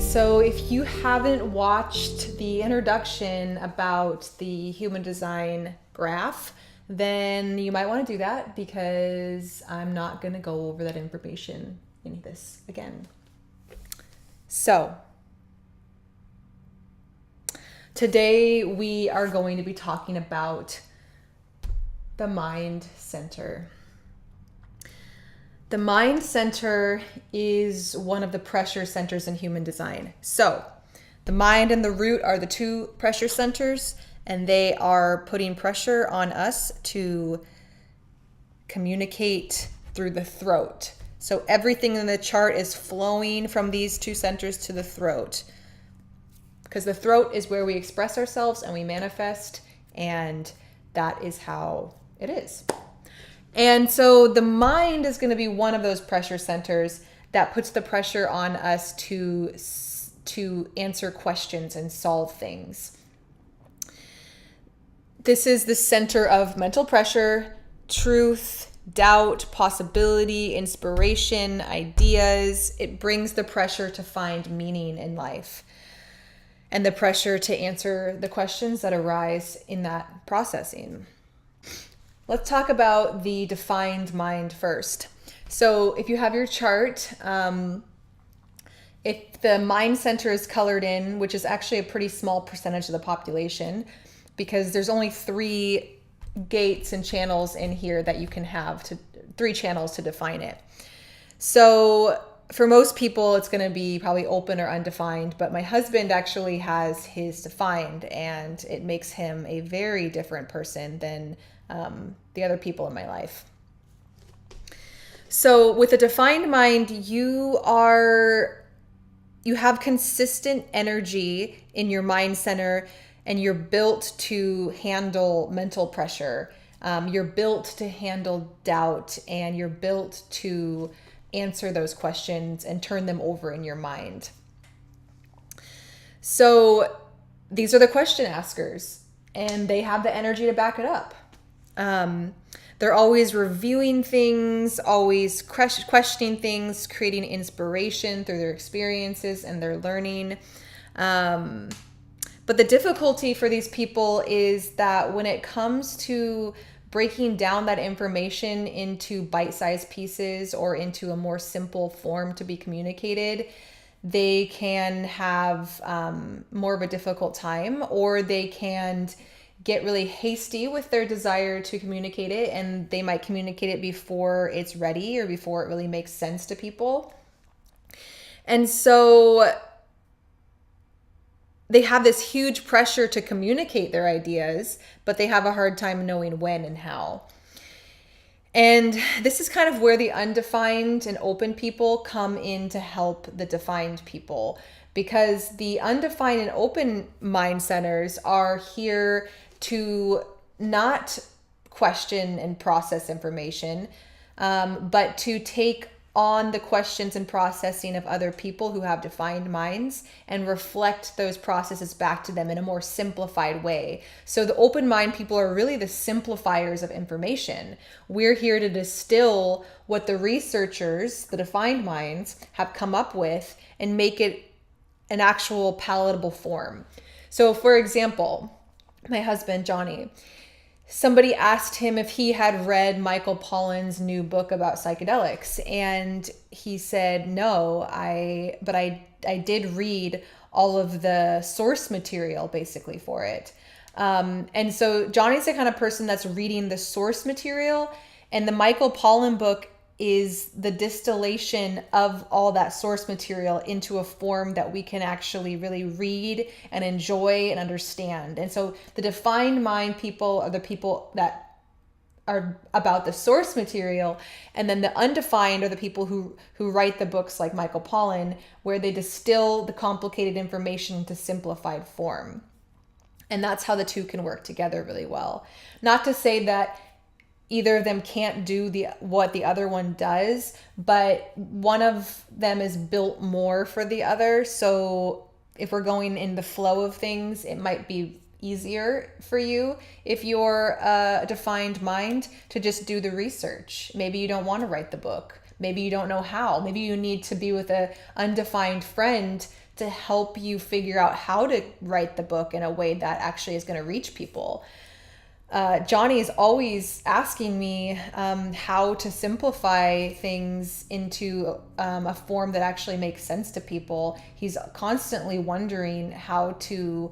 So if you haven't watched the introduction about the human design graph, then you might want to do that because I'm not going to go over that information in this again. So today we are going to be talking about the mind center. The mind center is one of the pressure centers in human design. So the mind and the root are the two pressure centers, and they are putting pressure on us to communicate through the throat. So everything in the chart is flowing from these two centers to the throat, because the throat is where we express ourselves and we manifest, and that is how it is. And so the mind is going to be one of those pressure centers that puts the pressure on us to answer questions and solve things. This is the center of mental pressure, truth, doubt, possibility, inspiration, ideas. It brings the pressure to find meaning in life and the pressure to answer the questions that arise in that processing. Let's talk about the defined mind first. So if you have your chart, if the mind center is colored in, which is actually a pretty small percentage of the population, because there's only 3 gates and channels in here that you can have, 3 channels to define it. So for most people, it's going to be probably open or undefined, but my husband actually has his defined, and it makes him a very different person than the other people in my life. So with a defined mind, you have consistent energy in your mind center, and you're built to handle mental pressure. You're built to handle doubt, and you're built to answer those questions and turn them over in your mind. So these are the question askers, and they have the energy to back it up. They're always reviewing things, always questioning things, creating inspiration through their experiences and their learning. But the difficulty for these people is that when it comes to breaking down that information into bite-sized pieces or into a more simple form to be communicated, they can have more of a difficult time, or they can get really hasty with their desire to communicate it, and they might communicate it before it's ready or before it really makes sense to people. And so they have this huge pressure to communicate their ideas, but they have a hard time knowing when and how. And this is kind of where the undefined and open people come in to help the defined people, because the undefined and open mind centers are here to not question and process information, but to take on the questions and processing of other people who have defined minds and reflect those processes back to them in a more simplified way. So the open mind people are really the simplifiers of information. We're here to distill what the researchers, the defined minds, have come up with and make it an actual palatable form. So for example, my husband, Johnny, somebody asked him if he had read Michael Pollan's new book about psychedelics. And he said, no, but I did read all of the source material basically for it. And so Johnny's the kind of person that's reading the source material, and the Michael Pollan book is the distillation of all that source material into a form that we can actually really read and enjoy and understand. And so the defined mind people are the people that are about the source material, and then the undefined are the people who write the books like Michael Pollan, where they distill the complicated information into simplified form. And that's how the two can work together really well. Not to say that either of them can't do what the other one does, but one of them is built more for the other. So if we're going in the flow of things, it might be easier for you if you're a defined mind to just do the research. Maybe you don't want to write the book. Maybe you don't know how. Maybe you need to be with an undefined friend to help you figure out how to write the book in a way that actually is going to reach people. Johnny is always asking me how to simplify things into a form that actually makes sense to people. He's constantly wondering how to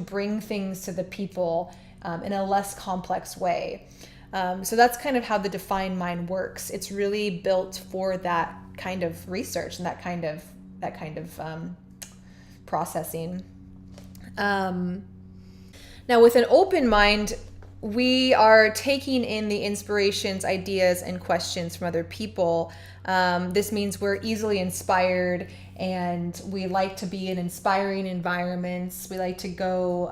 bring things to the people in a less complex way. So that's kind of how the Defined Mind works. It's really built for that kind of research and that kind of processing. Now, with an open mind, we are taking in the inspirations, ideas, and questions from other people. This means we're easily inspired, and we like to be in inspiring environments. We like to go,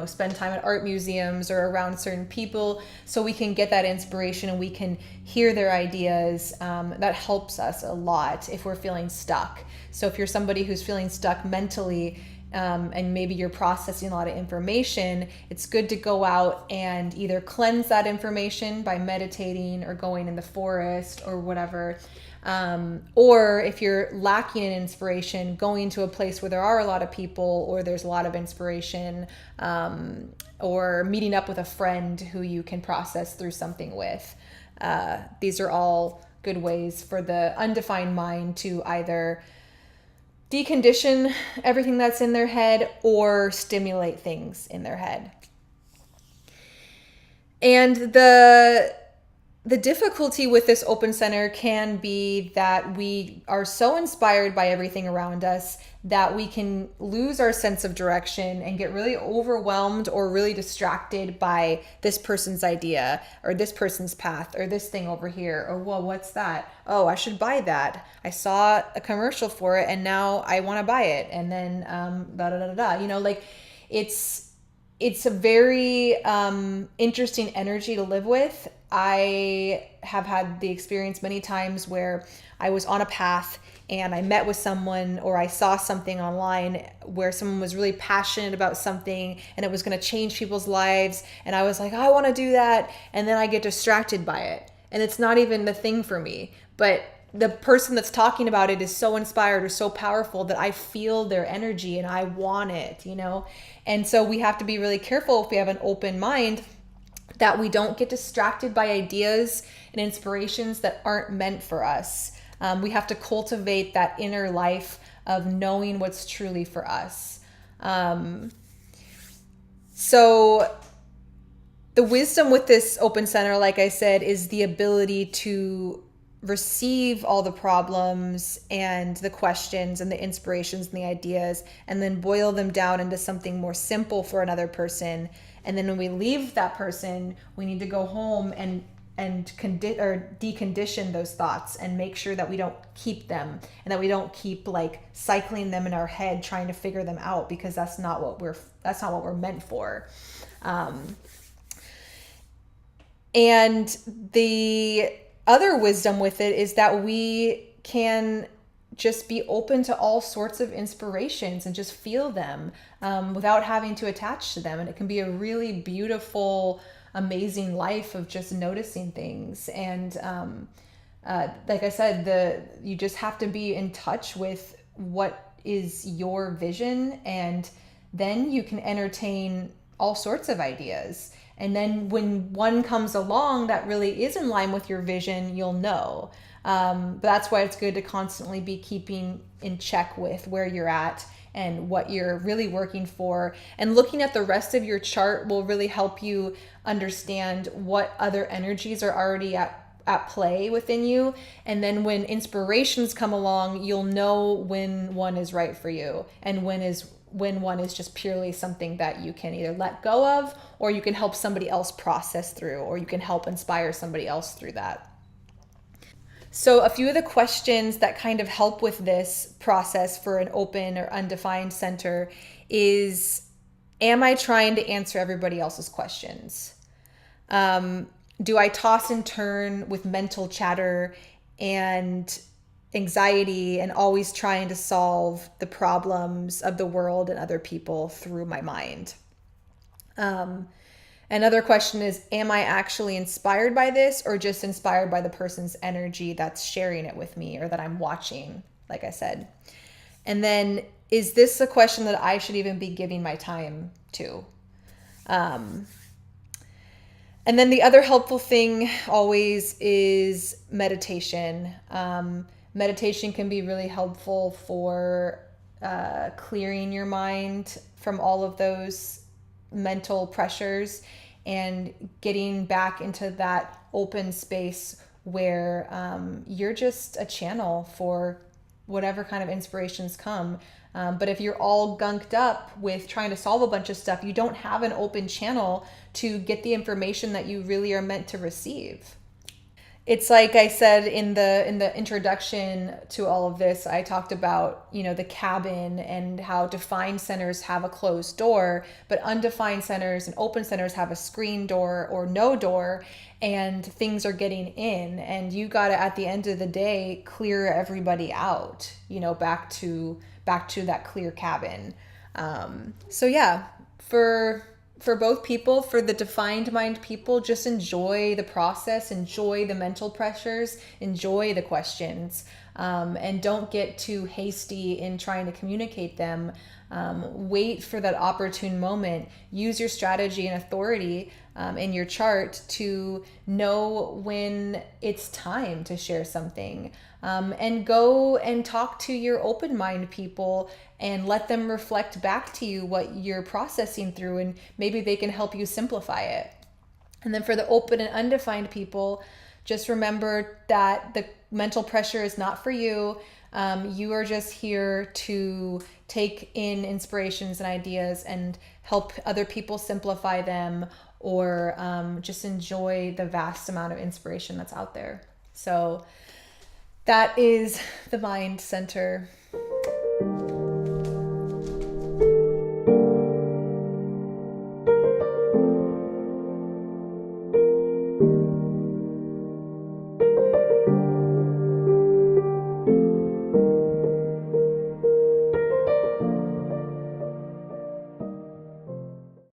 spend time at art museums or around certain people so we can get that inspiration and we can hear their ideas. That helps us a lot if we're feeling stuck. So if you're somebody who's feeling stuck mentally, and maybe you're processing a lot of information, it's good to go out and either cleanse that information by meditating or going in the forest or whatever. Or if you're lacking in inspiration, going to a place where there are a lot of people or there's a lot of inspiration, or meeting up with a friend who you can process through something with. These are all good ways for the undefined mind to either decondition everything that's in their head or stimulate things in their head. And the difficulty with this open center can be that we are so inspired by everything around us that we can lose our sense of direction and get really overwhelmed or really distracted by this person's idea or this person's path or this thing over here, or, well, what's that? Oh, I should buy that. I saw a commercial for it and now I want to buy it. And then it's a very interesting energy to live with. I have had the experience many times where I was on a path and I met with someone or I saw something online where someone was really passionate about something and it was going to change people's lives. And I was like, I want to do that. And then I get distracted by it. And it's not even the thing for me. But the person that's talking about it is so inspired or so powerful that I feel their energy and I want it, And so we have to be really careful if we have an open mind that we don't get distracted by ideas and inspirations that aren't meant for us. We have to cultivate that inner life of knowing what's truly for us. So the wisdom with this open center, like I said, is the ability to receive all the problems and the questions and the inspirations and the ideas and then boil them down into something more simple for another person. And then when we leave that person, we need to go home and decondition those thoughts and make sure that we don't keep them and that we don't keep like cycling them in our head trying to figure them out, because that's not what we're meant for. And the other wisdom with it is that we can just be open to all sorts of inspirations and just feel them without having to attach to them. And it can be a really beautiful, amazing life of just noticing things. And like I said, you just have to be in touch with what is your vision, and then you can entertain all sorts of ideas. And then when one comes along that really is in line with your vision, you'll know. But that's why it's good to constantly be keeping in check with where you're at and what you're really working for. And looking at the rest of your chart will really help you understand what other energies are already at play within you. And then when inspirations come along, you'll know when one is right for you and when one is just purely something that you can either let go of, or you can help somebody else process through, or you can help inspire somebody else through that. So a few of the questions that kind of help with this process for an open or undefined center is, am I trying to answer everybody else's questions? Do I toss and turn with mental chatter and anxiety and always trying to solve the problems of the world and other people through my mind? Another question is, am I actually inspired by this or just inspired by the person's energy that's sharing it with me or that I'm watching? like I said. And then, is this a question that I should even be giving my time to? And then the other helpful thing always is meditation. Meditation can be really helpful for clearing your mind from all of those mental pressures and getting back into that open space where you're just a channel for whatever kind of inspirations come. But if you're all gunked up with trying to solve a bunch of stuff, you don't have an open channel to get the information that you really are meant to receive. It's like I said in the introduction to all of this, I talked about, the cabin and how defined centers have a closed door, but undefined centers and open centers have a screen door or no door, and things are getting in, and you got to, at the end of the day, clear everybody out, back to that clear cabin. So yeah, for both people, for the defined mind people, just enjoy the process, enjoy the mental pressures, enjoy the questions, and don't get too hasty in trying to communicate them. Wait for that opportune moment. Use your strategy and authority in your chart to know when it's time to share something. And go and talk to your open mind people and let them reflect back to you what you're processing through, and maybe they can help you simplify it. And then for the open and undefined people, just remember that the mental pressure is not for you. You are just here to take in inspirations and ideas and help other people simplify them, or just enjoy the vast amount of inspiration that's out there. So that is the mind center.